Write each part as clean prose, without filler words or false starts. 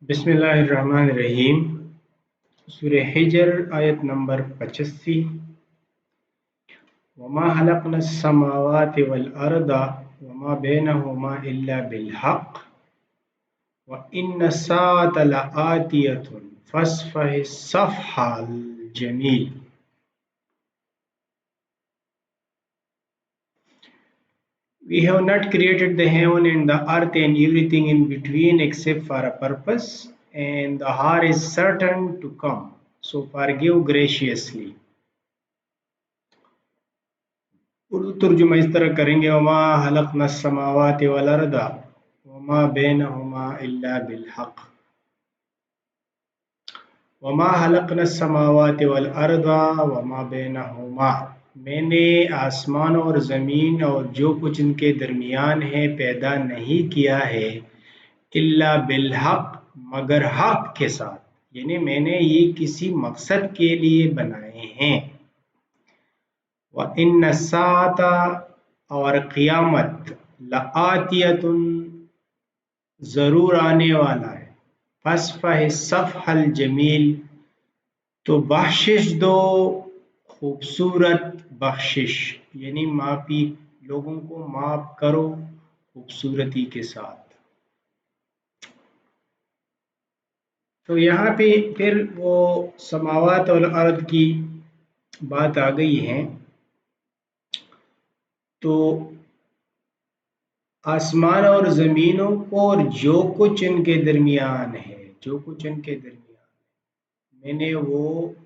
बिस्मिल्लाहिर्रहमानिर्रहीम। सूरह हिजर आयत नंबर 85। वमा खलक़नस समावाति वल अर्दा वमा बैनहुमा इल्ला बिल हक़ व इन्न साअता लआतियतुन फस्फ़हिस सफ़हल Jameel. We have not created the heaven and the earth and everything in between except for a purpose, and the hour is certain to come. So forgive graciously. Urdu तर्जुमा इस तरह करेंगे, वमा खलक़ना समावाति वल अर्दा वमा बैनहुमा इल्ला बिल हक़। वमा खलक़ना समावाति वल अर्दा वमा बैनहुमा, मैंने आसमान और ज़मीन और जो कुछ इनके दरमियान है पैदा नहीं किया है, इल्ला बिल हक़, मगर हक़ के साथ, यानी मैंने ये किसी मकसद के लिए बनाए हैं। व इन्न साअता, और क़ियामत, लआतियतुन, ज़रूर आने वाला है। फस्फ़हिस सफ़हल जमील, तो बख्शिश दो खूबसूरत बख्शिश, यानी माफ़ी, लोगों को माफ़ करो खूबसूरती के साथ। तो यहाँ पे फिर वो समावात और अर्द की बात आ गई है। तो आसमान और ज़मीनों को और जो कुछ इनके दरमियान है, जो कुछ इनके दरमियान मैंने वो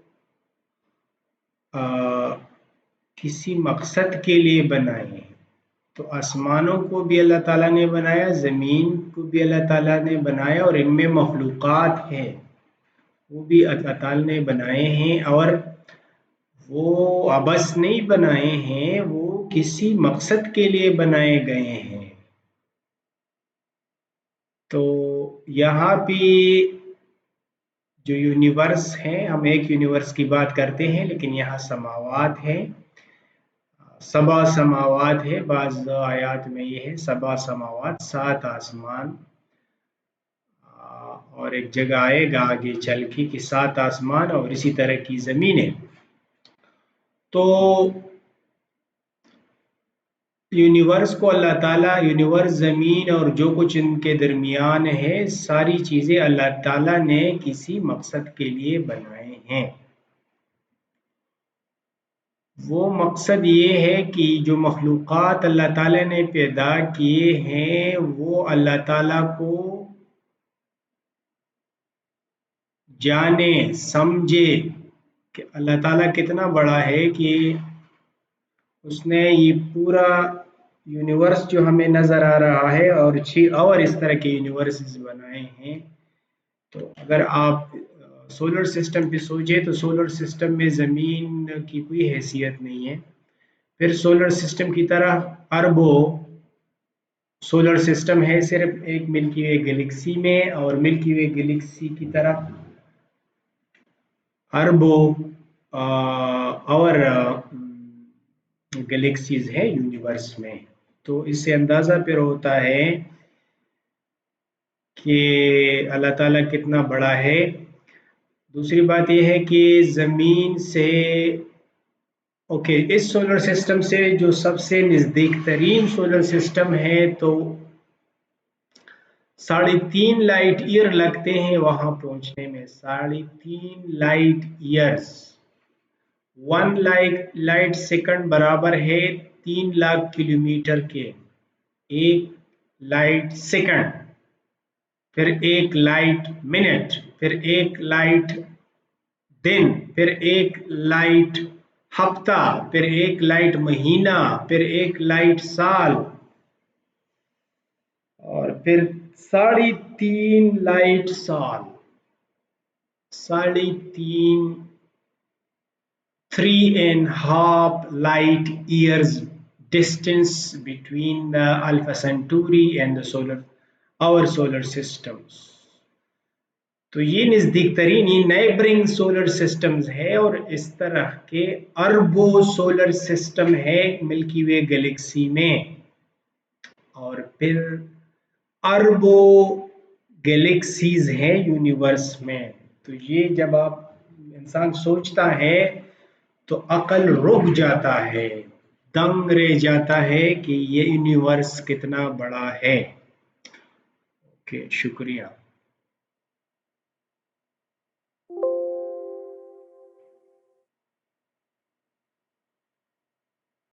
किसी मकसद के लिए बनाए हैं। तो आसमानों को भी अल्लाह ताला ने बनाया, ज़मीन को भी अल्लाह ताला ने बनाया, और इनमें मखलूक़ात हैं वो भी अल्लाह ताला ने बनाए हैं, और वो अबस नहीं बनाए हैं, वो किसी मकसद के लिए बनाए गए हैं। तो यहाँ पे जो यूनिवर्स है, हम एक यूनिवर्स की बात करते हैं, लेकिन यहाँ समावात है, सबा समावात है। बाज़ आयात में ये है सबा समावात, 7 आसमान, और एक जगह आएगा आगे चल के कि 7 आसमान और इसी तरह की ज़मीनें। तो यूनिवर्स को अल्लाह ताला, यूनिवर्स, ज़मीन और जो कुछ इनके दरमियान है, सारी चीज़ें अल्लाह ताला ने किसी मकसद के लिए बनाए हैं। वो मकसद ये है कि जो मखलूक़ात अल्लाह ताला ने पैदा किए हैं, वो अल्लाह ताला को जाने समझे कि अल्लाह ताला कितना बड़ा है, कि उसने ये पूरा यूनिवर्स जो हमें नज़र आ रहा है और 6 और इस तरह के यूनिवर्सेस बनाए हैं। तो अगर आप सोलर सिस्टम पे सोचे तो सोलर सिस्टम में ज़मीन की कोई हैसियत नहीं है। फिर सोलर सिस्टम की तरह अरबों सोलर सिस्टम है सिर्फ एक मिल्की वे गैलेक्सी में, और मिल्की वे गैलेक्सी की तरह अरबों और गैलेक्सीज है यूनिवर्स में। तो इससे अंदाज़ा फिर होता है कि अल्लाह ताला कितना बड़ा है। दूसरी बात यह है कि ज़मीन से इस सोलर सिस्टम से जो सबसे नज़दीक तरीन सोलर सिस्टम है, तो 3.5 लाइट ईयर लगते हैं वहां पहुंचने में। 3.5 लाइट ईयर्स, 1 लाइट सेकंड बराबर है 3 लाख किलोमीटर के। 1 लाइट सेकंड, फिर 1 लाइट मिनट, फिर 1 लाइट दिन, फिर 1 लाइट हफ्ता, फिर 1 लाइट महीना, फिर 1 लाइट साल, और फिर 3.5 लाइट साल। 3.5 light years distance between the Alpha Centauri and the our solar systems. तो ये नज़दीक तरीन, ये नेबरिंग सोलर सिस्टम्स है, और इस तरह के अरबों सोलर सिस्टम है मिल्की वे गैलेक्सी में, और फिर अरबों گیلیکسیز ہیں یونیورس میں. تو یہ جب آپ انسان سوچتا ہے تو عقل رک جاتا ہے، دنگ رہ جاتا ہے کہ یہ یونیورس کتنا بڑا ہے. اوکے، شکریہ.